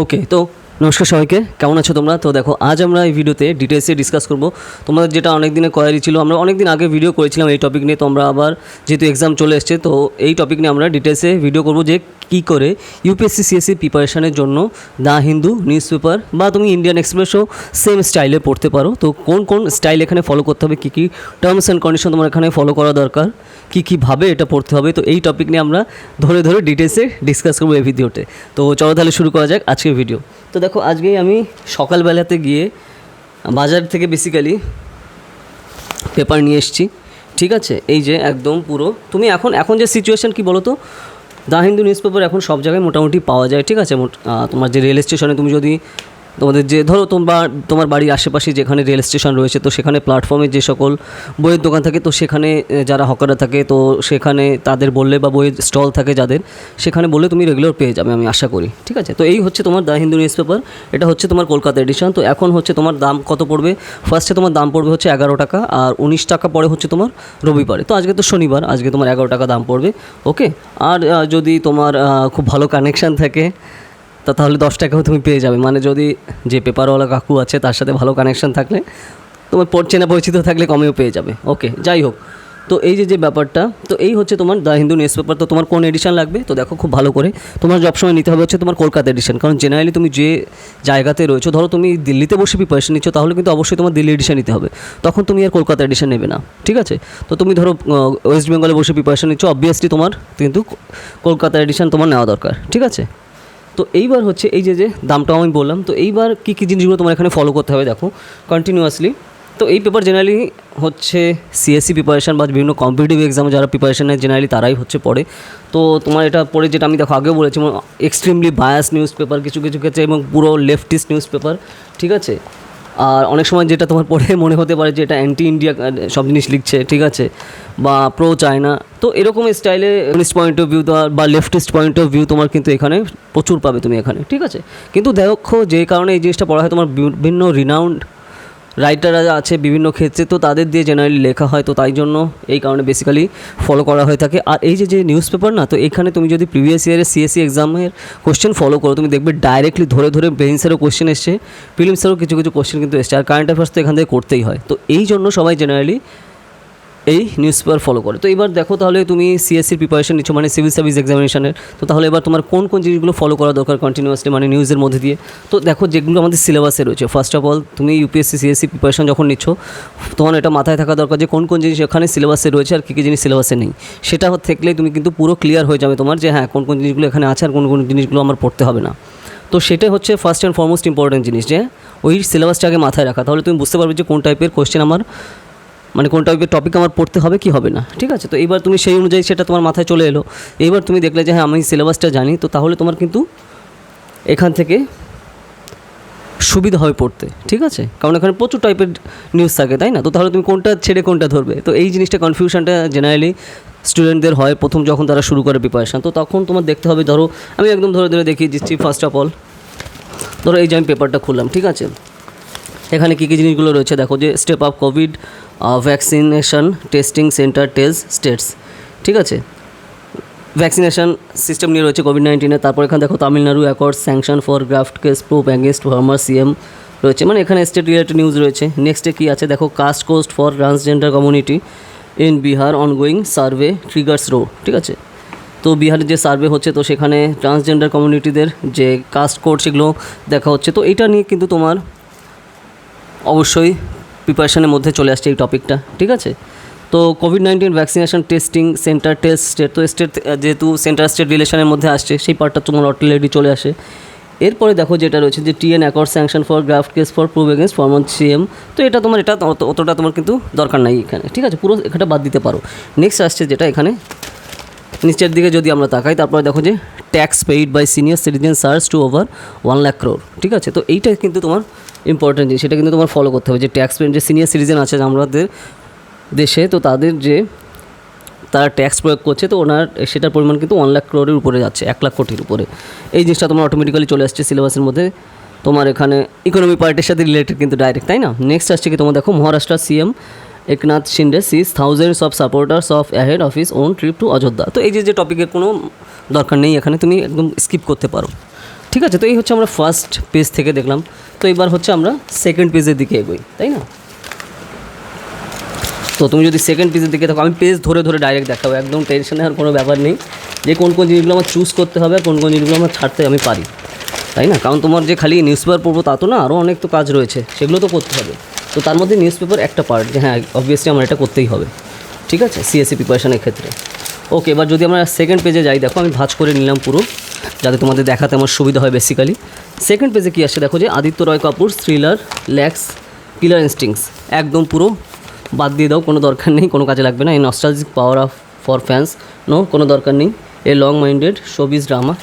ওকে, তো নমস্কার সবাইকে, কেমন আছো তোমরা? তো দেখো, আজ আমরা এই ভিডিওতে ডিটেলসে ডিসকাস করব তোমাদের যেটা অনেক দিনের কোয়ারি ছিল। আমরা অনেক দিন আগে ভিডিও করেছিলাম এই টপিক নিয়ে, তো আমরা আবার যেহেতু এক্সাম চলে এসছে, তো এই টপিক নিয়ে আমরা ডিটেলসে ভিডিও করব যে কী করে ইউপিএসসি সিএসসি প্রিপারেশনের জন্য দ্য হিন্দু নিউজ পেপার বা তুমি ইন্ডিয়ান এক্সপ্রেসও সেম স্টাইলে পড়তে পারো। তো কোন কোন স্টাইল এখানে ফলো করতে হবে, কী কী টার্মস অ্যান্ড কন্ডিশন তোমার এখানে ফলো করা দরকার, কীভাবে এটা পড়তে হবে, তো এই টপিক নিয়ে আমরা ধরে ধরে ডিটেলসে ডিসকাস করবো এই ভিডিওতে। তো চলো তাহলে শুরু করা যাক আজকের ভিডিও। তো দেখো, আজকেই আমি সকালবেলাতে গিয়ে বাজার থেকে বেসিক্যালি পেপার নিয়ে এসেছি, ঠিক আছে। এই যে একদম পুরো তুমি এখন যে সিচুয়েশান কী বলো তো, দ্য হিন্দু নিউজ পেপার এখন সব জায়গায় মোটামুটি পাওয়া যায়, ঠিক আছে। তোমার যে রেল স্টেশনে তুমি যদি তোমাদের যে ধরো তোমার বাড়ির আশেপাশে যেখানে রেল স্টেশন রয়েছে, তো সেখানে প্ল্যাটফর্মে যে সকল বইয়ের দোকান থাকে, তো সেখানে যারা হকাররা থাকে, তো সেখানে তাদের বললে বা বইয়ের স্টল থাকে যাদের, সেখানে বললে তুমি রেগুলার পেয়ে যাবে, আমি আশা করি, ঠিক আছে। তো এই হচ্ছে তোমার দ্য হিন্দু নিউজ পেপার, এটা হচ্ছে তোমার কলকাতা এডিশন। তো এখন হচ্ছে তোমার দাম কত পড়বে, ফার্স্টে তোমার দাম পড়বে হচ্ছে 11 টাকা, আর 19 টাকা পরে হচ্ছে তোমার রবিবারে। তো আজকে তো শনিবার, আজকে তোমার 11 টাকা দাম পড়বে, ওকে। আর যদি তোমার খুব ভালো কানেকশান থাকে তাহলে 10 টাকাও তুমি পেয়ে যাবে, মানে যদি যে পেপারওয়ালা কাকু আছে তার সাথে ভালো কানেকশান থাকলে, তোমার চেনা পরিচিত থাকলে কমেও পেয়ে যাবে, ওকে। যাই হোক, তো এই যে ব্যাপারটা, তো এই হচ্ছে তোমার দ্য হিন্দু নিউজ পেপার। তো তোমার কোন এডিশন লাগবে, তো দেখো খুব ভালো করে তোমার সবসময় নিতে হবে হচ্ছে তোমার কলকাতা এডিশন, কারণ জেনারেলি তুমি যে জায়গাতে রয়েছো, ধরো তুমি দিল্লিতে বসে প্রিপারেশন নিচ্ছ, তাহলে কিন্তু অবশ্যই তোমার দিল্লি এডিশন নিতে হবে, তখন তুমি আর কলকাতা এডিশন নেবে না, ঠিক আছে। তো তুমি ধরো ওয়েস্ট বেঙ্গলে বসে প্রিপারেশন নিচ্ছ, অবভিয়াসলি তোমার কিন্তু কলকাতা এডিশন তোমার নেওয়া দরকার, ঠিক আছে। তো এইবার হচ্ছে এই যে দামটাও আমি বললাম, তো এইবার কী কী জিনিসগুলো তোমার এখানে ফলো করতে হবে দেখো কন্টিনিউয়াসলি। তো এই পেপার জেনারেলি হচ্ছে সিএসসি প্রিপারেশান বা বিভিন্ন কম্পিটিটিভ এক্সামে যারা প্রিপারেশান নেয় জেনারেলি তারাই হচ্ছে পড়ে। তো তোমার এটা পড়ে, যেটা আমি দেখো আগেও বলেছি, এক্সট্রিমলি বায়াস নিউজ পেপার কিছু কিছু ক্ষেত্রে, এবং পুরো লেফটিস্ট নিউজ পেপার, ঠিক আছে। আর অনেক সময় যেটা তোমার পড়ে মনে হতে পারে যে এটা অ্যান্টি ইন্ডিয়া সব জিনিস লিখছে, ঠিক আছে, বা প্রো চায়না। তো এরকম স্টাইলে কমিউনিস্ট পয়েন্ট অফ ভিউ বা লেফটিস্ট পয়েন্ট অফ ভিউ তোমার কিন্তু এখানে প্রচুর পাবে তুমি এখানে, ঠিক আছে। কিন্তু দেখো, যে কারণে এই জিনিসটা পড়া হয়, তোমার বিভিন্ন রিনাউন্ড রাইটাররা আছে বিভিন্ন ক্ষেত্রে, তো তাদের দিয়ে জেনারেলি লেখা হয়, তো তাই জন্য এই কারণে বেসিক্যালি ফলো করা হয়ে থাকে। আর এই যে নিউজ পেপার না, তো এখানে তুমি যদি প্রিভিয়াস ইয়ারের সিএসসি এক্সামের কোশ্চেন ফলো করো, তুমি দেখবে ডাইরেক্টলি ধরে ধরে মেইনসেরও কোশ্চেন এসছে, প্রিলিমসেরও কিছু কিছু কোশ্চেন কিন্তু এসছে, আর কারেন্ট অ্যাফেয়ার্স তো এখান থেকে করতেই হয়। তো এই জন্য সবাই জেনারেলি এই নিউজ পেপার ফলো করে। তো এবার দেখো, তাহলে তুমি সিএসসির প্রিপারেশন নিচ্ছ, মানে সিভিল সার্ভিস এক্সামিনেশনের, তো তাহলে এবার তোমার কোন কোন জিনিসগুলো ফলো করা দরকার কন্টিনিউয়াসলি, মানে নিউজের মধ্যে দিয়ে। তো দেখো, যেগুলো আমাদের সিলেবাসে রয়েছে, ফার্স্ট অফ অল তুমি ইউপিএসসি সিএসসি প্রিপারেশন যখন নিচ্ছ, তোমার এটা মাথায় থাকা দরকার যে কোন কোন জিনিস এখানে সিলেবাসে রয়েছে আর কী কী জিনিস সিলেবাসে নেই। সেটা থাকলেই তুমি কিন্তু পুরো ক্লিয়ার হয়ে যাবে তোমার, যে হ্যাঁ কোন কোন জিনিসগুলো এখানে আছে আর কোন কোন জিনিসগুলো আমার পড়তে হবে না। তো সেটাই হচ্ছে ফার্স্ট অ্যান্ড ফরমোস্ট ইম্পর্টেন্ট জিনিস, যে ওই সিলেবাসটাকে মাথায় রাখা, তাহলে তুমি বুঝতে পারবে যে কোন টাইপের কোশ্চেন আমার, মানে কোন টাইপের টপিক আমার পড়তে হবে কি হবে না, ঠিক আছে। তো এইবার তুমি সেই অনুযায়ী সেটা তোমার মাথায় চলে এলো, এইবার তুমি দেখলে যে হ্যাঁ আমি সিলেবাসটা জানি, তো তাহলে তোমার কিন্তু এখান থেকে সুবিধা হবে পড়তে, ঠিক আছে, কারণ এখানে প্রচুর টাইপের নিউজ থাকে, তাই না। তো তাহলে তুমি কোনটা ছেড়ে কোনটা ধরবে, তো এই জিনিসটা কনফিউশনটা জেনারেলি স্টুডেন্টদের হয় প্রথম যখন তারা শুরু করে প্রিপারেশান। তো তখন তোমার দেখতে হবে, ধরো আমি একদম ধরে ধরে দেখিয়ে দিচ্ছি। ফার্স্ট অফ অল ধরো এই যে আমি পেপারটা খুললাম, ঠিক আছে, এখানে কী কী জিনিসগুলো রয়েছে দেখো, যে step up covid vaccination testing centre tells states, ঠিক আছে, ভ্যাকসিনেশন সিস্টেম নিয়ে রয়েছে কোভিড-19-এর। তারপর এখানে দেখো Tamil Nadu accords sanction for graft case proof against farmer CM রয়েছে, মানে এখানে স্টেট রিলেটেড নিউজ রয়েছে। নেক্সটে কী আছে দেখো, caste cost for transgender community in Bihar ongoing survey triggers row, ঠিক আছে। তো বিহারের যে সার্ভে হচ্ছে, তো সেখানে ট্রান্সজেন্ডার কমিউনিটিদের যে কাস্ট কোড সেগুলো দেখা হচ্ছে। তো এটা নিয়ে কিন্তু তোমার অবশ্যই প্রিপারেশনের মধ্যে চলে আসছে এই টপিকটা, ঠিক আছে। তো COVID-19 vaccination testing centre test state, তো স্টেট যেহেতু সেন্টার স্টেট রিলেশনের মধ্যে আসছে, সেই পার্টটা তোমার অলরেডি চলে আসে। এরপরে দেখো যেটা রয়েছে, যে TN accord sanction for graft case for prove against former CM, তো এটা তোমার অতটা তোমার কিন্তু দরকার নাই এখানে, ঠিক আছে, পুরো এখানটা বাদ দিতে পারো। নেক্সট আসছে যেটা এখানে নিচের দিকে যদি আমরা তাকাই, তারপরে দেখো যে tax paid by senior citizen surge to over 1 lakh crore, ঠিক আছে। তো এইটা কিন্তু তোমার ইম্পর্টেন্ট জিনিস, সেটা কিন্তু তোমার ফলো করতে হবে, যে ট্যাক্স পেইড যে সিনিয়র সিটিজেন আছে আমাদের দেশে, তো তাদের যে তারা ট্যাক্স প্রয়োগ করছে, তো ওনার সেটার পরিমাণ কিন্তু 1 লাখ crore উপরে যাচ্ছে, 1 লাখ কোটির উপরে। এই জিনিসটা তোমার অটোমেটিক্যালি চলে আসছে সিলেবাসের মধ্যে, তোমার এখানে ইকোনমি পার্টির সাথে রিলেটেড কিন্তু ডাইরেক্ট, তাই না। নেক্সট আসছে কি তোমার দেখো, Maharashtra CM Eknath Shinde sees thousands of supporters of ahead of his own trip to Ayodhya. তো এই যে টপিকের কোনো দরকার নেই এখানে, তুমি একদম স্কিপ করতে পারো। ঠিক আছে, তো এই হচ্ছে আমরা ফার্স্ট পেজ থেকে দেখলাম। তো এবার হচ্ছে আমরা সেকেন্ড পেজের দিকে এগোই, তাই না? তো তুমি যদি সেকেন্ড পেজের দিকে দেখো, আমি পেজ ধরে ধরে ডাইরেক্ট দেখাবো, একদম টেনশন নেওয়ার কোনো ব্যাপার নেই যে কোন কোন জিনিসগুলো আমার চুজ করতে হবে, কোন কোন জিনিসগুলো আমার ছাড়তে আমি পারি, তাই না? কারণ তোমার যে খালি নিউজ পেপার পড়বো তা তো না, আরও অনেক তো কাজ রয়েছে, সেগুলো তো করতে হবে। তো তার মধ্যে নিউজ পেপার একটা পার্ট, যে হ্যাঁ অবভিয়াসলি আমার এটা করতেই হবে, ঠিক আছে, সিএসসি প্রিপারেশনের ক্ষেত্রে। ওকে, এবার যদি আমরা সেকেন্ড পেজে যাই, দেখো আমি ভাঁজ করে নিলাম পুরো, যাতে তোমাদের দেখাতে আমার সুবিধা হয় বেসিক্যালি। সেকেন্ড পেজে কী আসছে দেখো, যে আদিত্য রয় কাপুর থ্রিলার ল্যাক্স কিলার ইনস্টিংস, একদম পুরো বাদ দিয়ে দাও, কোনো দরকার নেই, কোনো কাজে লাগবে না। এই nostalgic power of for fans, no, কোনো দরকার নেই। A long minded showbiz drama,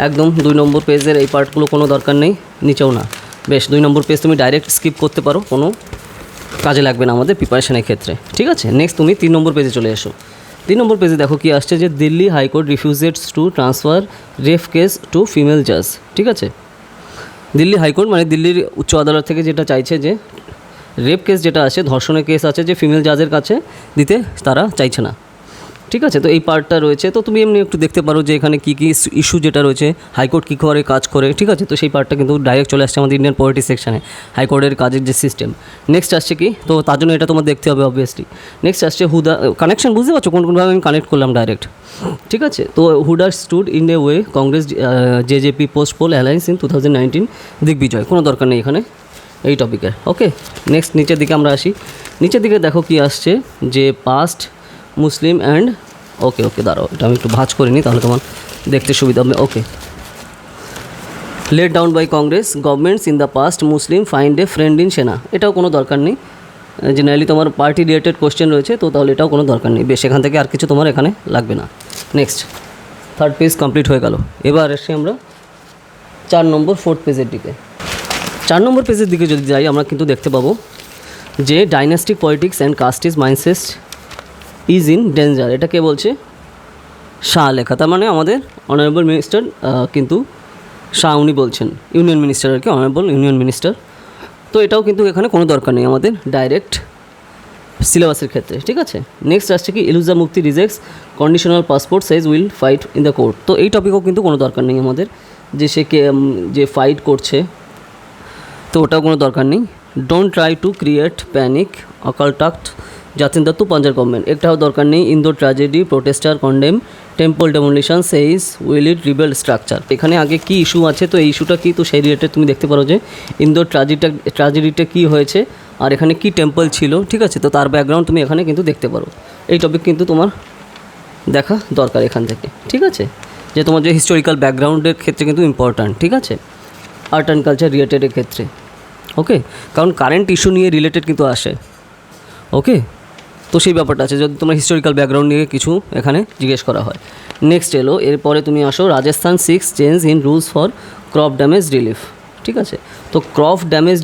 একদম 2 নম্বর পেজের এই পার্টগুলো কোনো দরকার নেই, নিচেও না। বেশ, 2 নম্বর পেজ তুমি ডাইরেক্ট স্কিপ করতে পারো, কোনো কাজে লাগবে না আমাদের প্রিপারেশনের ক্ষেত্রে, ঠিক আছে। নেক্সট তুমি 3 নম্বর পেজে চলে এসো। 3 নম্বর পেজে দেখো কি আসছে, যে Delhi high court refuses to transfer rape case to female জাজ, ঠিক আছে। দিল্লি হাইকোর্ট মানে দিল্লির উচ্চ আদালত থেকে যেটা চাইছে, যে রেপ কেস যেটা আছে, ধর্ষণের কেস আছে, যে ফিমেল জাজের কাছে দিতে তারা চাইছে না, ঠিক আছে। তো এই পার্টটা রয়েছে, তো তুমি এমনি একটু দেখতে পারো যে এখানে কী কী ইস্যু যেটা রয়েছে, হাইকোর্ট কী করে কাজ করে, ঠিক আছে। তো সেই পার্টটা কিন্তু ডাইরেক্ট চলে আসছে আমাদের ইন্ডিয়ান পলিটি সেকশানে, হাইকোর্টের কাজের যে সিস্টেম। নেক্সট আসছে কি, তো তার জন্য এটা তোমার দেখতে হবে অবভিয়াসলি। নেক্সট আসছে হুদা কানেকশন, বুঝতে পারছো কোনভাবে আমি কানেক্ট করলাম ডাইরেক্ট, ঠিক আছে। তো Hooda stood in a way Congress JJP post poll alliance in 2019 Digvijay, কোনো দরকার নেই এখানে এই টপিকের। ওকে, নেক্সট নিচের দিকে আমরা আসি। নিচের দিকে দেখো কি আসছে, যে পাস্ট মুসলিম অ্যান্ড ওকে দাঁড়াও, এটা আমি একটু ভাঁজ করে নিই, তাহলে তোমার দেখতে সুবিধা হবে। Okay, let down by Congress governments in the past Muslim find a friend in Sena, এটাও কোনো দরকার নেই। জেনারেলি তোমার পার্টি রিলেটেড কোশ্চেন রয়েছে, তো তাহলে এটাও কোনো দরকার নেই। বেশ, এখান থেকে আর কিছু তোমার এখানে লাগবে না। নেক্সট থার্ড পেজ কমপ্লিট হয়ে গেল। এবার এসে আমরা 4 নম্বর 4th পেজের দিকে। 4 নম্বর পেজের দিকে যদি যাই, আমরা কিন্তু দেখতে পাবো যে dynastic politics and casteist mindset is in danger, এটা কে বলছে? শাহ লেখা, তার মানে আমাদের অনারেবল মিনিস্টার, কিন্তু শাহ উনি বলছেন, ইউনিয়ন মিনিস্টার আর কি, অনারেবল ইউনিয়ন মিনিস্টার। তো এটাও কিন্তু এখানে কোনো দরকার নেই আমাদের ডাইরেক্ট সিলেবাসের ক্ষেত্রে, ঠিক আছে। নেক্সট আসছে কি, Iltija Mufti rejects conditional passport says will fight in the court, তো এই টপিকও কিন্তু কোনো দরকার নেই আমাদের, যে সে যে ফাইট করছে, তো ওটাও কোনো দরকার নেই। Don't try to create panic অকাল্টাক্ট জাতিন দত্তু পাঞ্জাব গভর্নমেন্ট, একটাও দরকার নেই। Indore tragedy protester condemn temple demolition says will it rebel structure, এখানে আগে কি ইস্যু আছে, তো এই ইস্যুটা কি, তো সেই রিলেটেড তুমি দেখতে পারো যে ইন্দোর ট্র্যাজেডিটা কী হয়েছে, আর এখানে কি টেম্পল ছিল, ঠিক আছে। তো তার ব্যাকগ্রাউন্ড তুমি এখানে কিন্তু দেখতে পারো। এই টপিক কিন্তু তোমার দেখা দরকার এখান থেকে, ঠিক আছে, যে তোমার যে হিস্টোরিক্যাল ব্যাকগ্রাউন্ডের ক্ষেত্রে কিন্তু ইম্পর্ট্যান্ট, ঠিক আছে, আর্ট অ্যান্ড কালচার রিলেটেডের ক্ষেত্রে। ওকে, কারণ কারেন্ট ইস্যু নিয়ে রিলেটেড কিন্তু আসে। ওকে, তো সেই ব্যাপারটা আছে, যদি তোমার হিস্টোরিক্যাল ব্যাকগ্রাউন্ড নিয়ে কিছু এখানে জিজ্ঞেস করা হয়। নেক্সট এলো, এরপরে তুমি আসো Rajasthan 6 change in rules for crop damage relief, ঠিক আছে। তো ক্রপ ড্যামেজ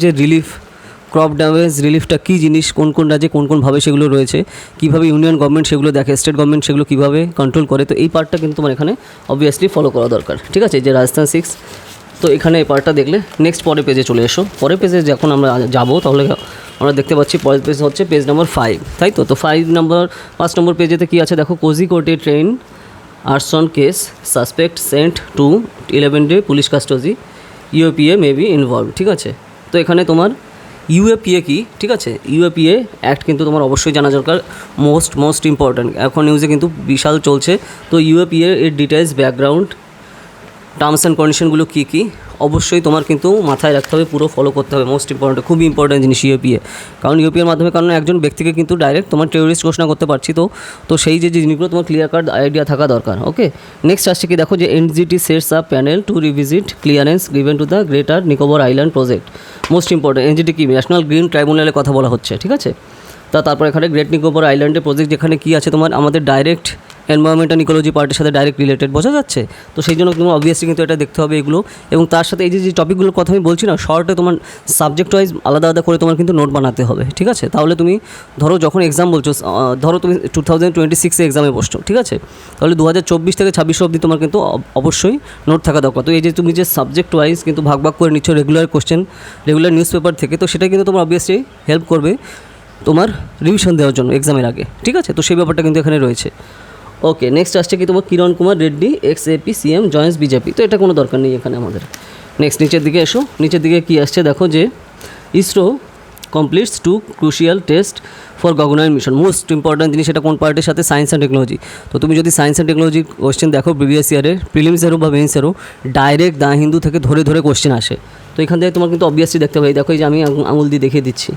রিলিফটা কী জিনিস, কোন কোন রাজ্যে কোনভাবে সেগুলো রয়েছে, কীভাবে ইউনিয়ন গভর্নমেন্ট সেগুলো দেখে, স্টেট গভর্নমেন্ট সেগুলো কীভাবে কন্ট্রোল করে, তো এই পার্টটা কিন্তু তোমার এখানে অবভিয়াসলি ফলো করা দরকার, ঠিক আছে, যে রাজস্থান 6। তো এখানে এই পার্টটা দেখলে নেক্সট পরের পেজে চলে এসো। পরের পেজে যখন আমরা যাব, তাহলে আমরা দেখতে পাচ্ছি পরের পেজ হচ্ছে পেজ নাম্বার 5, তাই তো। তো 5 নম্বর পেজেতে কী আছে দেখো, কোজিকোডে train arson case suspect sent to 11 day police custody, UAPA may be involve, ঠিক আছে। তো এখানে তোমার ইউএপিএ কি, ঠিক আছে, ইউএপিএ অ্যাক্ট কিন্তু তোমার অবশ্যই জানা দরকার, মোস্ট ইম্পর্ট্যান্ট, এখন নিউজে কিন্তু বিশাল চলছে। তো ইউএপিএ এর ডিটেলস, ব্যাকগ্রাউন্ড, টার্মস অ্যান্ড কন্ডিশনগুলো কী কী অবশ্যই তোমার কিন্তু মাথায় রাখতে হবে, পুরো ফলো করতে হবে, মোস্ট ইম্পর্ট্যান্ট, খুবই ইম্পর্ট্যান্ট জিনিস ইউএপিএ। কারণ ইউএপিএর মাধ্যমে কারণ একজন ব্যক্তিকে কিন্তু ডাইরেক্ট তোমার টেরোরিস্ট ঘোষণা করতে পারছি, তো সেই যে জিনিসগুলো তোমার ক্লিয়ার কাট আইডিয়া থাকা দরকার। ওকে, নেক্সট আসছে কি দেখো, যে NGT sets up panel to revisit clearance given to the greater Nicobar island project, most important. NGT কি, ন্যাশনাল গ্রিন ট্রাইব্যুনালের কথা বলা হচ্ছে, ঠিক আছে। তারপর এখানে গ্রেট নিকোবর আইল্যান্ডের প্রজেক্ট, যেখানে কী আছে তোমার আমাদের ডাইরেক্ট এনভায়রনমেন্ট অ্যান্ড ইকোলজি পার্টির সাথে ডাইরেক্ট রিলেটেড, বোঝা যাচ্ছে। তো সেই জন্য তোমার অবভিয়াসলি কিন্তু এটা দেখতে হবে এগুলো, এবং তার সাথে এই যে টপিকগুলোর কথা আমি বলছি না, শর্টে তোমার সাবজেক্ট ওয়াইজ আলাদা করে তোমার কিন্তু নোট বানাতে হবে, ঠিক আছে। তাহলে তুমি ধরো যখন এক্সাম বলছো, ধরো তুমি 2026 এক্সামে বসছো, ঠিক আছে, তাহলে 2024 থেকে 26 অবধি তোমার কিন্তু অবশ্যই নোট থাকা দরকার। তো এই যে তুমি যে সাবজেক্ট ওয়াইজ কিন্তু ভাগ করে নিচ্ছ regular question, regular news paper থেকে, তো সেটা কিন্তু তোমার অবভিয়াসলি হেল্প করবে তোমার রিভিশন দেওয়ার জন্য এক্সামের আগে, ঠিক আছে। তো সেই ব্যাপারটা কিন্তু এখানে রয়েছে। ওকে, নেক্সট আসছে কি তোমার Kiran Kumar Reddy XAP CM joins BJP. তো এটা কোনো দরকার নেই এখানে আমাদের। নেক্সট নিচের দিকে এসো, নিচের দিকে কি আসছে দেখো যে ISRO completes 2 crucial test for Gaganyaan mission. Most important জিনিস এটা কোন পার্টের সাথে? Science and technology. তো তুমি যদি সায়েন্স অ্যান্ড টেকনোলজি কোশ্চেন দেখো প্রিভিয়াস ইয়ারের প্রিলিমসেরও বা মেন্সেরও ডাইরেক্ট দা হিন্দু থেকে ধরে ধরে কোশ্চেন আসে। তো এখান থেকে তোমার কিন্তু অবভিয়াসলি দেখতে পাই, দেখো এই যে আমি আঙুল দিয়ে দেখিয়ে দিচ্ছি,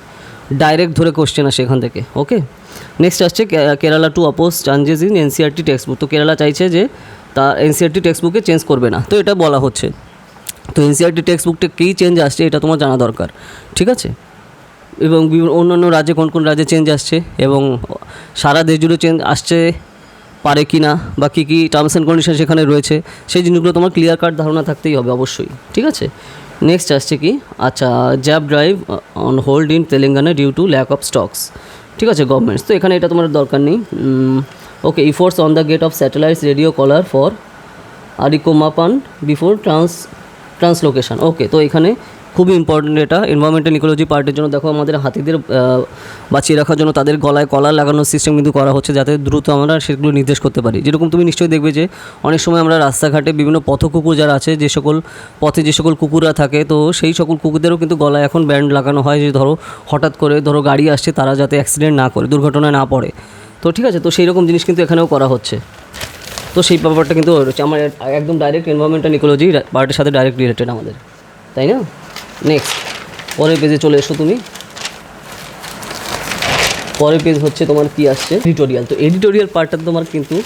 ডাইরেক্ট ধরে কোশ্চেন আসে এখান থেকে। ওকে, নেক্সট আসছে Kerala two oppose changes in NCERT text book. তো কেরালা চাইছে যে তা NCERT টেক্সট বুকে চেঞ্জ করবে না, তো এটা বলা হচ্ছে। তো NCERT টেক্সট বুকটা কী চেঞ্জ আসছে এটা তোমার জানা দরকার, ঠিক আছে। এবং অন্যান্য রাজ্যে কোন কোন রাজ্যে চেঞ্জ আসছে এবং সারা দেশ জুড়ে চেঞ্জ আসছে পারে কি না, বা কী কী টার্মস অ্যান্ড কন্ডিশন সেখানে রয়েছে, সেই জিনিসগুলো তোমার ক্লিয়ার কাট ধারণা থাকতেই হবে অবশ্যই, ঠিক আছে। নেক্সট আসছে কি, আচ্ছা, jab drive on hold in Telangana due to lack of stocks, ঠিক আছে, গভর্নমেন্টস। তো এখানে এটা তোমার দরকার নেই। Okay, efforts on the gate of satellites radio collar for Arikomban before translocation. Okay, তো এখানে খুবই ইম্পর্টেন্ট এটা এনভায়রনমেন্টাল ইকোলজি পার্টের জন্য। দেখো আমাদের হাতিদের বাঁচিয়ে রাখার জন্য তাদের গলায় কলার লাগানোর সিস্টেম কিন্তু করা হচ্ছে, যাতে দ্রুত আমরা সেগুলো নির্দেশ করতে পারি। যেরকম তুমি নিশ্চয়ই দেখবে যে অনেক সময় আমরা রাস্তাঘাটে বিভিন্ন পথকুকুর যারা আছে, যে সকল পথে যে সকল কুকুররা থাকে, তো সেই সকল কুকুরদেরও কিন্তু গলায় এখন ব্যান্ড লাগানো হয়, যে ধরো হঠাৎ করে ধরো গাড়ি আসছে, তারা যাতে অ্যাক্সিডেন্ট না করে, দুর্ঘটনায় না পড়ে। তো ঠিক আছে, তো সেই রকম জিনিস কিন্তু এখানেও করা হচ্ছে। তো সেই ব্যাপারটা কিন্তু রয়েছে আমার একদম ডাইরেক্ট এনভায়রনমেন্টাল ইকোলজি পার্টের সাথে ডাইরেক্ট রিলেটেড আমাদের, তাই না। নেক্সট পরের পেজে চলে এসো তুমি। পরের পেজ হচ্ছে তোমার কি আসছে, এডিটোরিয়াল। তো এডিটোরিয়াল পার্টটা তোমার কিন্তু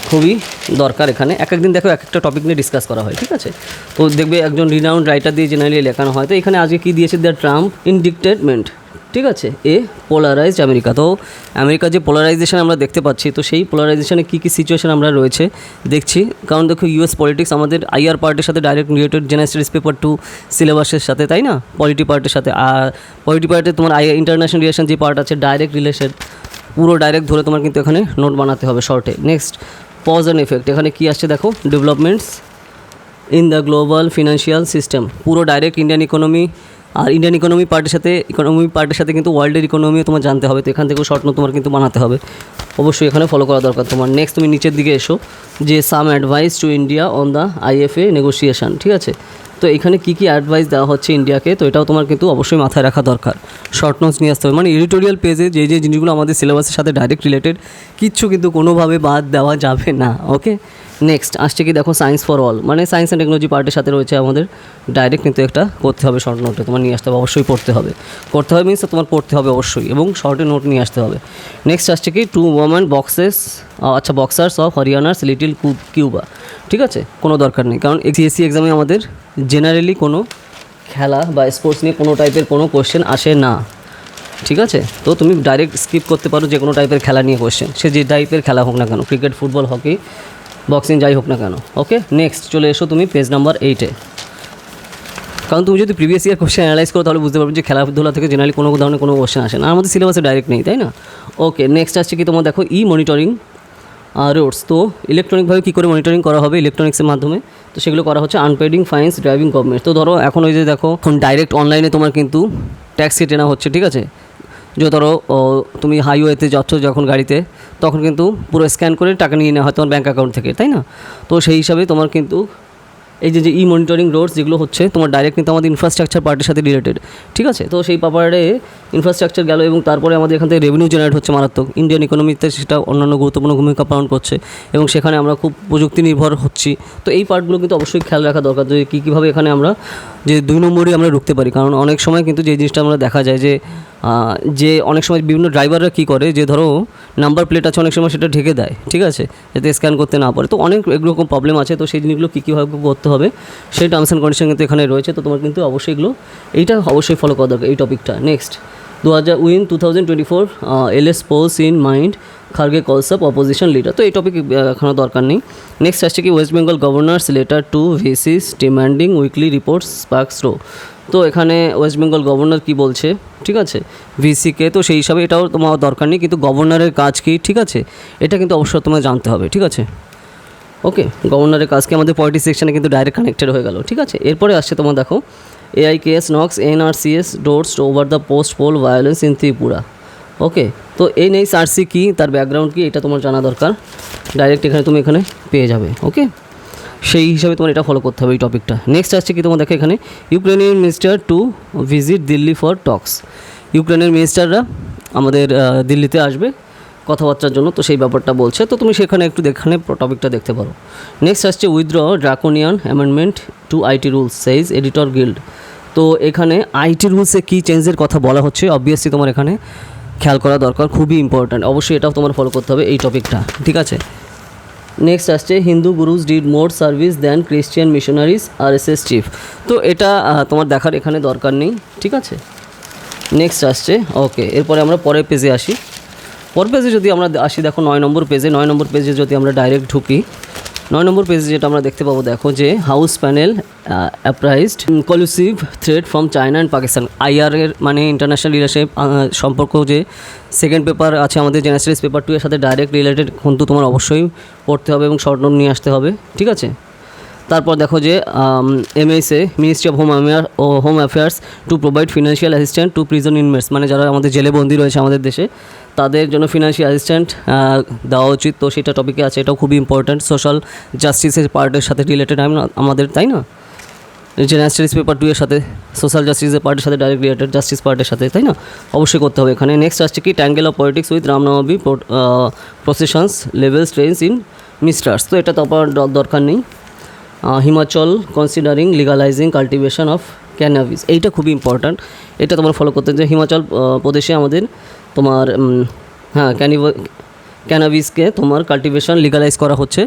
খুবই দরকার। এখানে এক একদিন দেখো এক একটা টপিক নিয়ে ডিসকাস করা হয়, ঠিক আছে। তো দেখবে একজন রিনাউন্ড রাইটার দিয়ে জেনারেলি লেখানো হয়। তো এখানে আজকে কী দিয়েছে, দ্য ট্রাম্প ইনডিক্টেটমেন্ট, ঠিক আছে, পোলারাইজড আমেরিকা। তো আমেরিকার যে পোলারাইজেশন আমরা দেখতে পাচ্ছি, তো সেই পোলারাইজেশনে কী কী সিচুয়েশন আমরা রয়েছে দেখছি। কারণ দেখো US পলিটিক্স আমাদের IR পার্টের সাথে direct related, general studies paper 2 সিলেবাসের সাথে, তাই না, পলিটি পার্টের সাথে। আর পলিটি পার্টে তোমার ইন্টারন্যাশনাল রিলেশন যে পার্ট আছে, ডাইরেক্ট রিলেশন পুরো ডাইরেক্ট ধরে তোমার কিন্তু এখানে নোট বানাতে হবে শর্টে। নেক্সট পজ অ্যান্ড এফেক্ট, এখানে কী আসছে দেখো, developments in the global financial system, পুরো ডাইরেক্ট ইন্ডিয়ান ইকোনমি। আর ইন্ডিয়ান ইকোনমি পার্টের সাথে কিন্তু ওয়ার্ল্ডের ইকোনমিও তোমার জানতে হবে। তো এখান থেকেও শর্ট নোট তোমার কিন্তু বানাতে হবে, অবশ্যই এখানে ফলো করা দরকার তোমার। নেক্সট তুমি নিচের দিকে এসো, যে সাম advice to India on the IFA negotiation, ঠিক আছে। তো এখানে কী কী অ্যাডভাইস দেওয়া হচ্ছে ইন্ডিয়াকে, তো এটাও তোমার কিন্তু অবশ্যই মাথায় রাখা দরকার। শর্ট নোটস নিয়ে আসতে হবে, মানে এডিটোরিয়াল পেজে যে যে জিনিসগুলো আমাদের সিলেবাসের সাথে ডাইরেক্ট রিলেটেড, কিচ্ছু কিন্তু কোনোভাবে বাদ দেওয়া যাবে না। ওকে, নেক্সট আসছে কি দেখো, সায়েন্স ফর অল, মানে সায়েন্স অ্যান্ড টেকনোলজি পার্টের সাথে রয়েছে আমাদের ডাইরেক্ট কিন্তু একটা করতে হবে শর্ট নোটে তোমার নিয়ে আসতে হবে, অবশ্যই পড়তে হবে। মিনস তোমার পড়তে হবে অবশ্যই, এবং শর্টে নোট নিয়ে আসতে হবে। নেক্সট আসছে কি, 2 ওমেন বক্সার্স অফ হরিয়ানার্স লিটিল কিউবা, ঠিক আছে, কোনো দরকার নেই, কারণ CSE এক্সামে আমাদের জেনারেলি কোনো খেলা বা স্পোর্টস নিয়ে কোনো টাইপের কোনো কোশ্চেন আসে না, ঠিক আছে। তো তুমি ডাইরেক্ট স্কিপ করতে পারো যে কোনো টাইপের খেলা নিয়ে কোশ্চেন, সে যে টাইপের খেলা হোক না কেন, ক্রিকেট, ফুটবল, হকি, বক্সিং, যাই হোক না কেন। ওকে, নেক্সট চলে এসো তুমি পেজ নাম্বার 8-এ। কারণ তুমি যদি প্রিভিয়াস ইয়ার কোশ্চেন অ্যানালাইজ করো, তাহলে বুঝতে পারবে যে খেলাধুলা থেকে জেনারেলি কোনো ধরনের কোনো কোশ্চেন আসে না, আমাদের সিলেবাসে ডাইরেক্ট নেই, তাই না। ওকে, নেক্সট আসছে কি তোমার দেখো, মনিটরিং রোডস। তো ইলেকট্রনিকভাবে কী করে মনিটরিং করা হবে ইলেকট্রনিক্সের মাধ্যমে, তো সেগুলো করা হচ্ছে আনপেডিং ফাইন্স ড্রাইভিং গভর্নমেন্ট। তো ধরো এখন ওই যে দেখো, এখন ডাইরেক্ট অনলাইনে তোমার কিন্তু ট্যাক্স কেটে নেওয়া হচ্ছে, ঠিক আছে। যে ধরো তুমি হাইওয়েতে যাচ্ছ যখন গাড়িতে, তখন কিন্তু পুরো স্ক্যান করে টাকা নিয়ে নেওয়া হয় তোমার ব্যাঙ্ক অ্যাকাউন্ট থেকে, তাই না। তো সেই হিসাবে তোমার কিন্তু এই যে মনিটরিং রোডস যেগুলো হচ্ছে তোমার ডাইরেক্ট কিন্তু আমাদের ইনফ্রাস্ট্রাকচার পার্টির সাথে রিলেটেড, ঠিক আছে। তো সেই ব্যাপারে ইনফ্রাস্ট্রাকচার গেল, এবং তারপরে আমাদের এখান থেকে রেভিনিউ জেনারেট হচ্ছে মারাত্মক, ইন্ডিয়ান ইকোনমিতে সেটা অন্যান্য গুরুত্বপূর্ণ ভূমিকা পালন করছে, এবং সেখানে আমরা খুব প্রযুক্তি নির্ভর হচ্ছি। তো এই পার্টগুলো কিন্তু অবশ্যই খেয়াল রাখা দরকার, যে কীভাবে এখানে আমরা যে 2 নম্বরই আমরা ঢুকতে পারি। কারণ অনেক সময় কিন্তু যে জিনিসটা আমরা দেখা যায় যে অনেক সময় বিভিন্ন ড্রাইভাররা কী করে, যে ধরো নাম্বার প্লেট আছে, অনেক সময় সেটা ঢেকে দেয়, ঠিক আছে, যাতে স্ক্যান করতে না পারে। তো অনেক এরকম প্রবলেম আছে, তো সেই জিনিসগুলো কীভাবে করতে হবে সেই টার্মস অ্যান্ড কন্ডিশন কিন্তু এখানে রয়েছে। তো তোমার কিন্তু অবশ্যই এগুলো এইটা অবশ্যই ফলো করা দরকার এই টপিকটা। Next 2024 LS polls in mind Kharge calls up opposition leader. তো এই টপিক এখানে দরকার নেই। নেক্সট আসছে কি, West Bengal governor's letter to VCs demanding weekly reports sparks row. তো এখানে ওয়েস্ট বেঙ্গল গভর্নর কী বলছে, ঠিক আছে, ভিসিকে। তো সেই হিসাবে এটাও তোমার দরকার নেই, কিন্তু গভর্নরের কাজ কী, ঠিক আছে, এটা কিন্তু অবশ্যই তোমার জানতে হবে, ঠিক আছে। ওকে, গভর্নরের কাজকে আমাদের পলিটিক্স সেকশনে কিন্তু ডাইরেক্ট কানেক্টেড হয়ে গেল, ঠিক আছে। এরপরে আসছে তোমার দেখো, AIKS knocks NRCS doors over the post poll violence in Tripura। ওকে, তো এনএইচআরসি কী, তার ব্যাকগ্রাউন্ড কী, এটা তোমার জানা দরকার। ডাইরেক্ট এখানে তুমি এখানে পেয়ে যাবে। ওকে, সেই হিসাবে তোমার এটা ফলো করতে হবে এই টপিকটা। নেক্সট আসছে কি তোমার দেখো এখানে, Ukrainian minister to visit Delhi for talks. ইউক্রেনের মিনিস্টাররা আমাদের দিল্লিতে আসবে কথাবার্তার জন্য, তো সেই ব্যাপারটা বলছে, তো তুমি সেখানে একটু এখানে টপিকটা দেখতে পারো। নেক্সট আসছে withdraw draconian amendment to IT rules says editor guild. তো এখানে আইটি রুলসে কী চেঞ্জের কথা বলা হচ্ছে, অবভিয়াসলি তোমার এখানে খেয়াল করা দরকার, খুবই ইম্পর্ট্যান্ট, অবশ্যই এটাও তোমার ফলো করতে হবে এই টপিকটা, ঠিক আছে। নেক্সট আসছে Hindu gurus did more service than Christian missionaries RSS chief. তো এটা তোমার দেখার এখানে দরকার নেই, ঠিক আছে। নেক্সট আসছে, ওকে, এরপরে আমরা পরের পেজে আসি। পরের পেজে যদি আমরা আসি, দেখো 9 নম্বর পেজে, 9 নম্বর পেজে যদি আমরা ডাইরেক্ট ঢুকি, 9 নম্বর পেজে যেটা আমরা দেখতে পাবো, দেখো যে house panel apprised collusive threat from China and Pakistan. আইআরের মানে ইন্টারন্যাশনাল রিলেশন সম্পর্ক যে সেকেন্ড পেপার আছে আমাদের জেনারেল স্টাডিজ পেপার 2 এর সাথে ডাইরেক্ট রিলেটেড কিন্তু তোমার অবশ্যই পড়তে হবে এবং শর্ট নোট নিয়ে আসতে হবে, ঠিক আছে। তারপর দেখো যে MSA ministry of home affairs to provide financial assistant two prison inmates, মানে যারা আমাদের জেলে বন্দী রয়েছে আমাদের দেশে তাদের জন্য ফিনান্সিয়াল অ্যাসিস্ট্যান্ট দেওয়া উচিত। তো সেটা টপিকে আছে, এটাও খুবই ইম্পর্ট্যান্ট, সোশ্যাল জাস্টিসের পার্টের সাথে রিলেটেড আমাদের, তাই না। জেনারেল স্টাডিজ পেপার 2 এর সাথে সোশ্যাল জাস্টিসের পার্টের সাথে ডাইরেক্ট রিলেটেড, জাস্টিস পার্টের সাথে, তাই না, অবশ্যই করতে হবে এখানে। নেক্সট আসছে কি tangle of politics with Ramnavami processions levels trends in misters. তো এটা তো আপনার দরকার নেই। Himachal considering legalising cultivation of cannabis, এইটা খুবই ইম্পর্ট্যান্ট, এটা তোমার ফলো করতে, যে হিমাচল প্রদেশে আমাদের তোমার ক্যানাবিসকে তোমার কাল্টিভেশন লিগালাইজ করা হচ্ছে,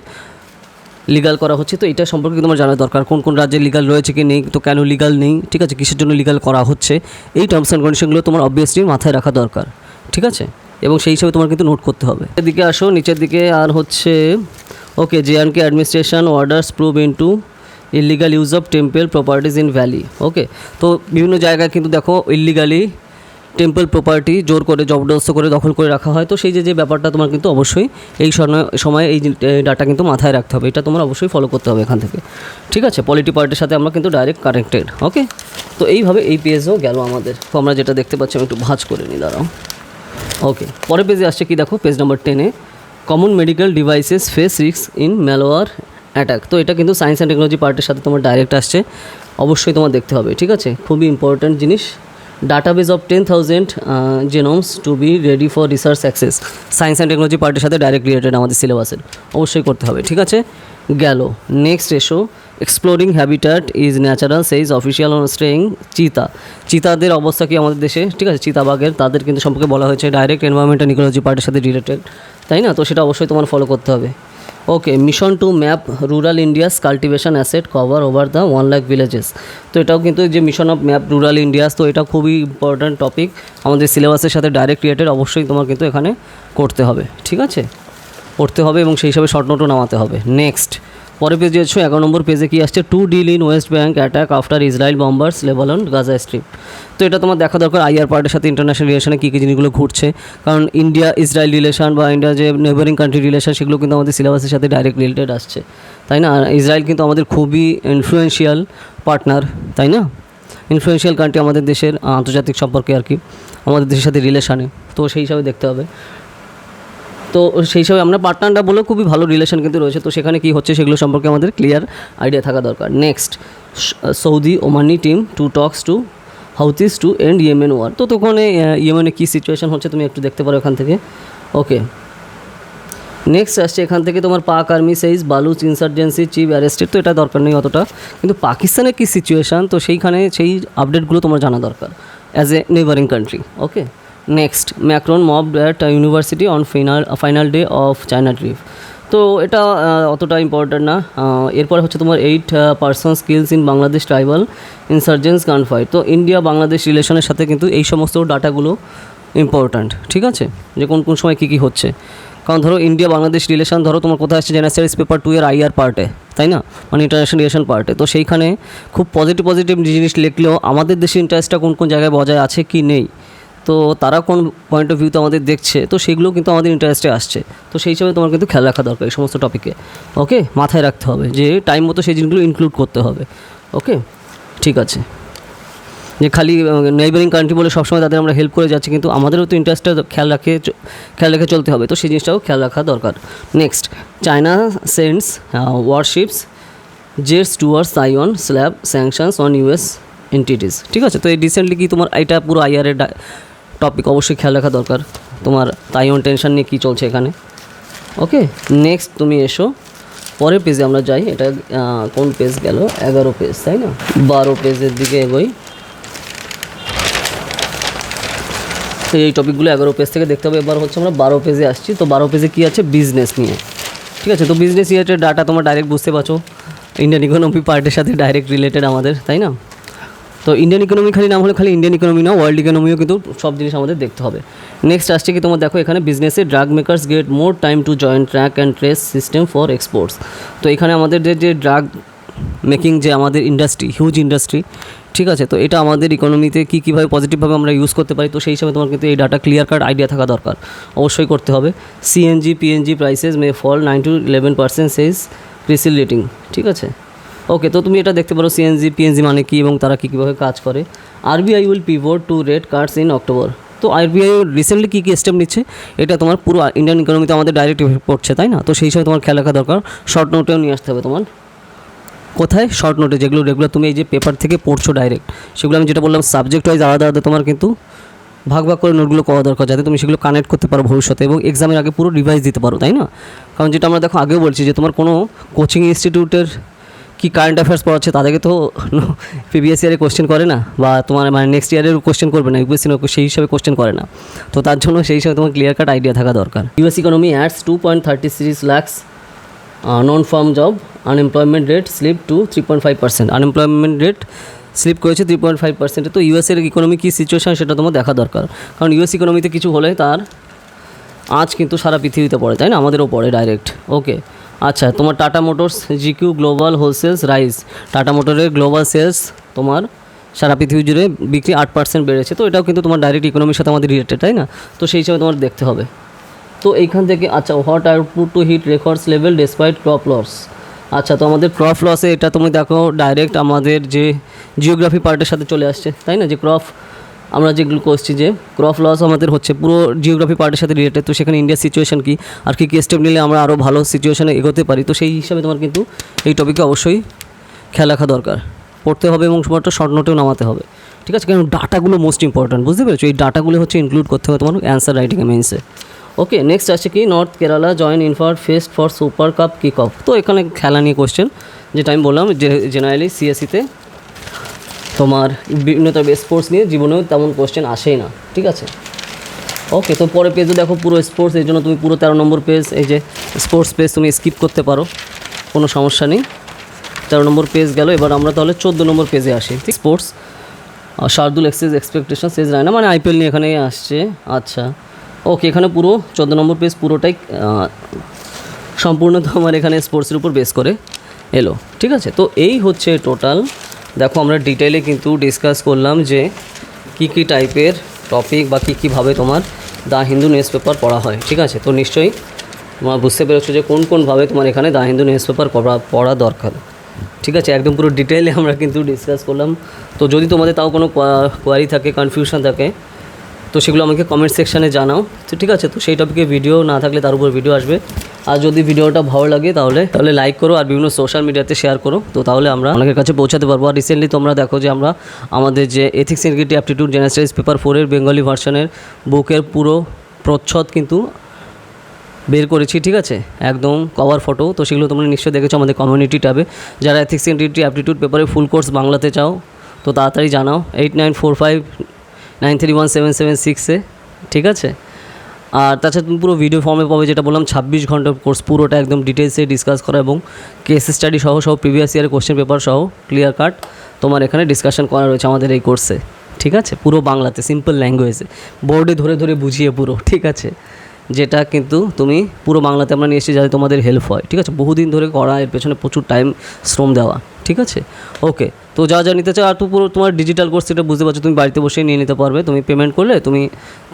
লিগাল করা হচ্ছে। তো এটা সম্পর্কে তোমার জানা দরকার, কোন কোন রাজ্যে লিগাল রয়েছে কি নেই, তো কেন লিগাল নেই, ঠিক আছে, কিসের জন্য লিগাল করা হচ্ছে, এই টার্মস অ্যান্ড কন্ডিশনগুলো তোমার অবভিয়াসলি মাথায় রাখা দরকার, ঠিক আছে, এবং সেই হিসাবে তোমার কিন্তু নোট করতে হবে। এদিকে আসো নিচের দিকে, আর হচ্ছে okay, J and K administration orders probe into illegal use of temple properties in valley. Okay, তো বিভিন্ন জায়গায় কিন্তু দেখো ইলিগালি টেম্পল প্রপার্টি জোর করে জবরদস্ত করে দখল করে রাখা হয়। তো সেই যে ব্যাপারটা তোমার কিন্তু অবশ্যই এই সময় এই ডাটা কিন্তু মাথায় রাখতে হবে, এটা তোমার অবশ্যই ফলো করতে হবে এখান থেকে, ঠিক আছে। পলিটি পার্টির সাথে আমরা কিন্তু ডাইরেক্ট কানেক্টেড। ওকে, তো এইভাবে এই পেজও গেল আমাদের। তো আমরা যেটা দেখতে পাচ্ছি, আমি একটু ভাঁজ করে নিই, দাঁড়াও। ওকে, পরের পেজে আসছে কি দেখো, পেজ নাম্বার 10-এ common medical devices face risk in malware attack. তো এটা কিন্তু সায়েন্স অ্যান্ড টেকনোলজি পার্টের সাথে তোমার ডাইরেক্ট আসছে, অবশ্যই তোমার দেখতে হবে, ঠিক আছে, খুবই ইম্পর্ট্যান্ট জিনিস। Database of 10,000 genomes to be ready for research access, science and technology পার্টের সাথে ডাইরেক্ট রিলেটেড আমাদের সিলেবাসের, অবশ্যই করতে হবে, ঠিক আছে, গেল। নেক্সট এসো, exploring habitat is natural সেইজ official on staying চিতা। চিতাদের অবস্থা কি আমাদের দেশে, ঠিক আছে, চিতাবাঘের তাদের কিন্তু সম্পর্কে বলা হয়েছে ডাইরেক্ট এনভায়রনমেন্ট অ্যান্ড ইকোলজি পার্টের সাথে রিলেটেড, তাই না, তো সেটা অবশ্যই তোমার ফলো করতে হবে। Okay, mission to map rural India's cultivation asset cover over the 1 lakh villages. তো এটাও কিন্তু যে mission of map rural India's, তো এটা খুবই ইম্পর্ট্যান্ট টপিক আমাদের সিলেবাসের সাথে ডাইরেক্ট রিলেটেড, অবশ্যই তোমার কিন্তু এখানে করতে হবে, ঠিক আছে, পড়তে হবে এবং সেই হিসাবে শর্ট নোটও নামাতে হবে। নেক্সট পরের পেজে হচ্ছে 11 নম্বর পেজে কি আসছে, to deal in west bank attack after Israel bombers Lebanon Gaza strip. তো এটা তোমার দেখা দরকার আইআর পার্টের সাথে ইন্টারন্যাশনাল রিলেশনে কী কী জিনিসগুলো ঘুরছে, কারণ ইন্ডিয়া ইসরায়েল রিলেশন বা ইন্ডিয়া যে নেবারিং কান্ট্রি রিলেশন, সেগুলো কিন্তু আমাদের সিলেবাসের সাথে ডাইরেক্ট রিলেটেড আসছে, তাই না। আর ইসরায়েল কিন্তু আমাদের খুবই ইনফ্লুয়েন্সিয়াল পার্টনার, তাই না, ইনফ্লুয়েন্সিয়াল কান্ট্রি আমাদের দেশের আন্তর্জাতিক সম্পর্কে আর কি, আমাদের দেশের সাথে রিলেশনে, তো সেই হিসাবে দেখতে হবে। তো সেই হিসাবে আমরা পার্টনারটা বলেও খুবই ভালো রিলেশন কিন্তু রয়েছে, তো সেখানে কী হচ্ছে সেগুলো সম্পর্কে আমাদের ক্লিয়ার আইডিয়া থাকা দরকার। Next, Saudi Omani team to talks to Houthis to end Yemen war. তো ওখানে ইয়েমেনে কী সিচুয়েশন হচ্ছে তুমি একটু দেখতে পারো এখান থেকে। ওকে, নেক্সট আসছে এখান থেকে তোমার পাক army সেইজ Baloch insurgency chief arrested. তো এটা দরকার নেই অতটা, কিন্তু পাকিস্তানের কী সিচুয়েশান, তো সেইখানে সেই আপডেটগুলো তোমার জানা দরকার as a neighbouring country. Okay, next, Macron mobbed at university on final day of China trip. তো এটা অতটা ইম্পর্ট্যান্ট না। এরপর হচ্ছে তোমার 8 person skills in Bangladesh tribal insurgents gun fight. তো ইন্ডিয়া বাংলাদেশ রিলেশনের সাথে কিন্তু এই সমস্ত ডাটাগুলো ইম্পর্ট্যান্ট, ঠিক আছে, যে কোন কোন সময় কী কী হচ্ছে। কারণ ধরো ইন্ডিয়া বাংলাদেশ রিলেশন, ধরো তোমার কোথায় আসছে জেনারেল স্টাডিজ পেপার 2 এর আইআর পার্টে, তাই না, মানে ইন্টারন্যাশনাল রিলেশন পার্টে। তো সেইখানে খুব পজিটিভ জিনিস লিখলেও আমাদের দেশের ইন্টারেস্টটা কোন কোন জায়গায় বজায় আছে কি নেই, তো তারা কোন পয়েন্ট অফ ভিউতে আমাদের দেখছে, তো সেগুলো কিন্তু আমাদের ইন্টারেস্টে আসছে। তো সেই হিসাবে তোমার কিন্তু খেয়াল রাখা দরকার এই সমস্ত টপিকে। ওকে, মাথায় রাখতে হবে যে টাইম মতো সেই জিনিসগুলো ইনক্লুড করতে হবে। ওকে, ঠিক আছে, যে খালি নেইবারিং কান্ট্রি বলে সবসময় তাদের আমরা হেল্প করে যাচ্ছি, কিন্তু আমাদেরও তো ইন্টারেস্টটা খেয়াল রেখে চলতে হবে, তো সেই জিনিসটাও খেয়াল রাখা দরকার। Next, China sends warships jets towards Taiwan slaps sanctions on US entities. ঠিক আছে, তো এই রিসেন্টলি কি তোমার এটা পুরো আইআরের টপিক, অবশ্যই খেয়াল রাখা দরকার তোমার তাইওয়ান টেনশন নিয়ে কী চলছে এখানে। ওকে, নেক্সট তুমি এসো পরের পেজে আমরা যাই। এটা কোন পেজ গেল? 11 পেজ, তাই না? 12 পেজের দিকে এগোই। তো এই টপিকগুলো 11 পেজ থেকে দেখতে হবে। এবার হচ্ছে আমরা 12 পেজে আসছি। তো 12 পেজে কী আছে? বিজনেস নিয়ে। ঠিক আছে, তো বিজনেস রিলেটেড ডাটা তোমরা ডাইরেক্ট বুঝতে পারছো, ইন্ডিয়ান ইকোনমি পার্টের সাথে ডাইরেক্ট রিলেটেড আমাদের, তাই না? তো ইন্ডিয়ান ইকোনমি খালি নাম হলে খালি ইন্ডিয়ান ইকোনমি না, ওয়ার্ল্ড ইকোনমিও কিন্তু সব জিনিস আমাদের দেখতে হবে। নেক্সট আসছে কি তোমার দেখো এখানে বিজনেসে drug makers get more time to join track and trace system for exports. তো এখানে আমাদের যে ড্রাগ মেকিং যে আমাদের ইন্ডাস্ট্রি, হিউজ ইন্ডাস্ট্রি, ঠিক আছে, তো এটা আমাদের ইকোনমিতে কীভাবে পজিটিভভাবে আমরা ইউজ করতে পারি, তো সেই হিসাবে তোমার কিন্তু এই ডাটা ক্লিয়ার কাট আইডিয়া থাকা দরকার, অবশ্যই করতে হবে। CNG PNG prices may fall 9 to 11% says CRISIL rating. ঠিক আছে, ওকে, তো তুমি এটা দেখতে পারো সিএনজি পিএনজি মানে কি এবং তারা কীভাবে কাজ করে। RBI will pivot to rate cuts in October. তো আরবিআই রিসেন্টলি কী স্টেপ নিচ্ছে, এটা তোমার পুরো ইন্ডিয়ান ইকোনমিতে আমাদের ডাইরেক্ট ইফেক্ট পড়ছে, তাই না? তো সেই হিসাবে তোমার খেয়াল রাখা দরকার। শর্ট নোটেও নিয়ে আসতে হবে তোমার। কোথায়? শর্ট নোটে, যেগুলো রেগুলার তুমি এই যে পেপার থেকে পড়ছো ডাইরেক্ট, সেগুলো আমি যেটা বললাম সাবজেক্ট ওয়াইজ আলাদা আলাদা তোমার কিন্তু ভাগ করে নোটগুলো করা দরকার, যাতে তুমি সেগুলো কানেক্ট করতে পারো ভবিষ্যতে এবং এক্সামের আগে পুরো রিভাইজ দিতে পারো, তাই না? কারণ যেটা আমরা দেখো আগেও বলছি যে তোমার কোনো কোচিং ইনস্টিটিউটের কি কারেন্ট অ্যাফেয়ার্স পড়াচ্ছে তাদেরকে তো প্রিভিয়াস ইয়ারে কোশ্চেন করে না, বা তোমার মানে নেক্সট ইয়ারের কোশ্চেন করবে না, ইউপিএসসি সেই হিসাবে কোশ্চেন করে না। তো তার জন্য সেই হিসাবে তোমার ক্লিয়ার কাট আইডিয়া থাকা দরকার। US economy adds 2.36 lakhs non farm job, unemployment rate slip to 3.5%। Unemployment rate slip করেছে 3.5%। তো ইউএসের ইকোনমি কী সিচুয়েশান সেটা তোমার দেখা দরকার, কারণ ইউএস ইকোনমিতে কিছু হলে তার আজ কিন্তু সারা পৃথিবীতে পড়ে, তাই না? আমাদেরও পড়ে ডাইরেক্ট। ওকে, আচ্ছা, তোমার Tata Motors GQ global wholesales rise. Tata মোটরের গ্লোবাল সেলস তোমার সারা পৃথিবী জুড়ে বিক্রি 8% বেড়েছে। তো এটাও কিন্তু তোমার ডাইরেক্ট ইকোনমির সাথে আমাদের রিলেটেড, তাই না? তো সেই হিসাবে তোমার দেখতে হবে। তো এইখান থেকে আচ্ছা, what output to hit records level despite crop loss. আচ্ছা, তো আমাদের ক্রপ লসে এটা তুমি দেখো ডাইরেক্ট আমাদের যে জিওগ্রাফি পার্টের সাথে চলে আসছে, তাই না? যে ক্রপ আমরা যেগুলো করছি যে ক্রপ লস আমাদের হচ্ছে পুরো জিওগ্রাফি পার্টের সাথে রিলেটেড। তো সেখানে ইন্ডিয়ার সিচুয়েশন কী আর কী স্টেপ নিলে আমরা আরও ভালো সিচুয়েশনে এগোতে পারি, তো সেই হিসাবে তোমার কিন্তু এই টপিকে অবশ্যই খেয়াল রাখা দরকার, পড়তে হবে এবং সময়টা শর্ট নোটেও নামাতে হবে। ঠিক আছে, কারণ ডাটাগুলো মোস্ট ইম্পর্ট্যান্ট, বুঝতে পেরেছো? এই ডাটাগুলো হচ্ছে ইনক্লুড করতে হবে তোমার অ্যান্সার রাইটিংয়ে মেইনসে। ওকে, নেক্সট আছে কি north Kerala join infer fest for super cup kick off. তো এখানে খেলা নিয়ে কোশ্চেন, যেটা আমি বললাম যে জেনারেলি সিএসসিতে তোমার বিভিন্ন স্পোর্টস নিয়ে জীবনেও তেমন কোশ্চেন আসেই না। ঠিক আছে, ওকে, তো পরে পেজে দেখো পুরো স্পোর্টস, এই জন্য তুমি পুরো 13 নম্বর পেজ, এই যে স্পোর্টস পেজ তুমি স্কিপ করতে পারো, কোনো সমস্যা নেই। 13 নম্বর পেজ গেল। এবার আমরা তাহলে 14 নম্বর পেজে আসি। স্পোর্টস শার্দুল এক্সপেকটেশন সেজ রায়না, মানে আইপিএল নিয়ে এখানে আসছে। আচ্ছা, ওকে, এখানে পুরো 14 নম্বর পেজ পুরোটাই সম্পূর্ণ তোমার এখানে স্পোর্টসের উপর বেস করে এলো। ঠিক আছে, তো এই হচ্ছে টোটাল। দেখো আমরা ডিটেইলে কিন্তু ডিসকাস করলাম যে কী টাইপের টপিক বা কীভাবে তোমার দ্য হিন্দু নিউজ পেপার পড়া হয়। ঠিক আছে, তো নিশ্চয়ই তোমরা বুঝতে পেরেছো যে কোনভাবে তোমার এখানে দ্য হিন্দু নিউজ পেপার পড়া দরকার। ঠিক আছে, একদম পুরো ডিটেইলে আমরা কিন্তু ডিসকাস করলাম। তো যদি তোমাদের তাও কোনো কোয়ারি থাকে, কনফিউশন থাকে, তো সেগুলো আমাকে কমেন্ট সেকশানে জানাও। তো ঠিক আছে, তো সেই টপিকে ভিডিও না থাকলে তার উপর ভিডিও আসবে। আর যদি ভিডিওটা ভালো লাগে তাহলে লাইক করো আর বিভিন্ন সোশ্যাল মিডিয়াতে শেয়ার করো, তো তাহলে আমরা অনেকের কাছে পৌঁছাতে পারবো। আর রিসেন্টলি তোমরা দেখো যে আমরা আমাদের যে ethics integrity aptitude general studies paper 4-এর বেঙ্গলি ভার্সনের বুকের পুরো প্রচ্ছদ কিন্তু বের করেছি। ঠিক আছে, একদম কভার ফটো। তো সেগুলো তোমরা নিশ্চয়ই দেখেছো আমাদের কমিউনিটি ট্যাবে। যারা এথিক্স ইন্টিগ্রিটি অ্যাপটিটিউড পেপারে ফুল কোর্স বাংলাতে চাও তো তাড়াতাড়ি জানাও 8945931776-এ। ঠিক আছে, আর তাছাড়া তুমি পুরো ভিডিও ফর্মে পাবে, যেটা বললাম 26 ঘন্টার কোর্স, পুরোটা একদম ডিটেলসে ডিসকাস করা এবং কেস স্টাডি সহ প্রিভিয়াস ইয়ারের কোশ্চেন পেপার সহ ক্লিয়ার কাট তোমার এখানে ডিসকাশন করা রয়েছে আমাদের এই কোর্সে। ঠিক আছে, পুরো বাংলাতে সিম্পল ল্যাঙ্গুয়েজে বোর্ডে ধরে বুঝিয়ে পুরো। ঠিক আছে, যেটা কিন্তু তুমি পুরো বাংলাতে আমরা নিয়ে এসেছি যাতে তোমাদের হেল্প হয়। ঠিক আছে, বহুদিন ধরে করা, এর পেছনে প্রচুর টাইম শ্রম দেওয়া। ঠিক আছে, ওকে, তো যা নিতে চাও। আর তো পুরো তোমার ডিজিটাল কোর্স, সেটা বুঝতে পারছো, তুমি বাড়িতে বসেই নিয়ে নিতে পারবে। তুমি পেমেন্ট করলে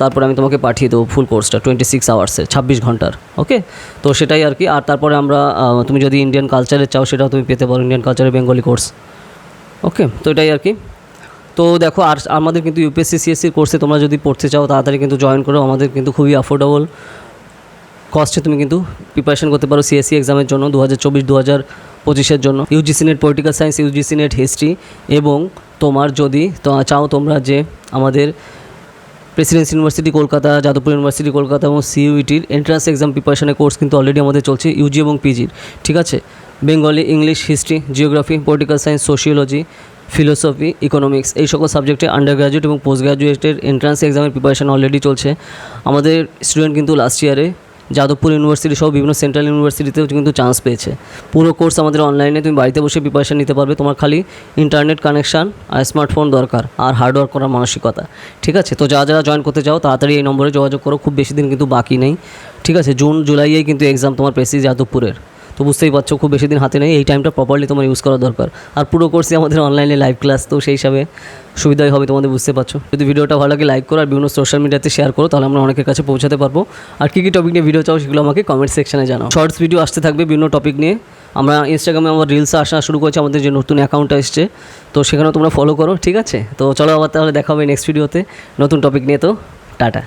তারপরে আমি তোমাকে পাঠিয়ে দেবো ফুল কোর্সটা 26 আওয়ার্সের, 26 ঘন্টার। ওকে, তো সেটাই আর কি। আর তারপরে আমরা তুমি যদি ইন্ডিয়ান কালচারের চাও সেটাও তুমি পেতে পারো, ইন্ডিয়ান কালচারের বেঙ্গলি কোর্স। ওকে, তো এটাই আর কি। তো দেখো আর আমাদের কিন্তু ইউপিএসসি সিএসসি কোর্সে তোমরা যদি পড়তে চাও তাড়াতাড়ি কিন্তু জয়েন করো, আমাদের কিন্তু খুবই অ্যাফোর্ডেবল কস্টে তুমি কিন্তু প্রিপারেশন করতে পারো সিএসসি এক্সামের জন্য 2024-2025 জন্য। UGC net political science, UGC net history, এবং তোমার যদি চাও তোমরা যে আমাদের Presidency university Kolkata, Jadavpur university Kolkata এবং সিইউটির এন্ট্রান্স এক্সাম প্রিপারেশনের কোর্স কিন্তু অলরেডি আমাদের চলছে ইউজি এবং পিজির, ঠিক আছে। Bengali, English, history, geography, political science, sociology, philosophy, economics, এই সকল সাবজেক্টে আন্ডার গ্র্যাজুয়েট এবং পোস্ট গ্র্যাজুয়েটের এন্ট্রান্স এক্সামের প্রিপারেশন অলরেডি চলছে। আমাদের স্টুডেন্ট কিন্তু লাস্ট ইয়ারে যাদবপুর ইউনিভার্সিটি সহ বিভিন্ন সেন্ট্রাল ইউনিভার্সিটিতেও কিন্তু চান্স পেয়েছে। পুরো কোর্স আমাদের অনলাইনে, তুমি বাড়িতে বসে প্রিপারেশন নিতে পারবে। তোমার খালি ইন্টারনেট কানেকশান আর স্মার্টফোন দরকার, আর হার্ডওয়ার্ক করার মানসিকতা, ঠিক আছে। তো যারা যারা জয়েন করতে চাও তাড়াতাড়ি এই নম্বরে যোগাযোগ করো, খুব বেশি দিন কিন্তু বাকি নেই, ঠিক আছে। জুন জুলাইয়েই কিন্তু এক্সাম তোমার প্রেসিডেন্সি যাদবপুরের, তো বুঝতেই পারছো খুব বেশি দিন হাতে নেই, এই টাইমটা প্রপারলি তোমার ইউজ করা দরকার। আর পুরো কোর্সে আমাদের অনলাইনে লাইভ ক্লাস, তো সেই হিসাবে সুবিধাই হবে তোমাদের, বুঝতে পারছো। যদি ভিডিওটা ভালো লাগে লাইক করো আর বিভিন্ন সোশ্যাল মিডিয়াতে শেয়ার করো, তাহলে আমরা অনেকের কাছে পৌঁছাতে পারবো। আর কী কী টপিক নিয়ে ভিডিও চাও সেগুলো আমাকে কমেন্ট সেকশনে জানাও। শর্টস ভিডিও আসতে থাকবে বিভিন্ন টপিক নিয়ে। আমরা ইনস্টাগ্রামে আমার রিলস আসা শুরু করেছি, আমাদের যে নতুন অ্যাকাউন্টটা এসছে, তো সেখানেও তোমরা ফলো করো, ঠিক আছে। তো চলো আবার তাহলে দেখা হবে নেক্সট ভিডিওতে নতুন টপিক নিয়ে। তো টাটা।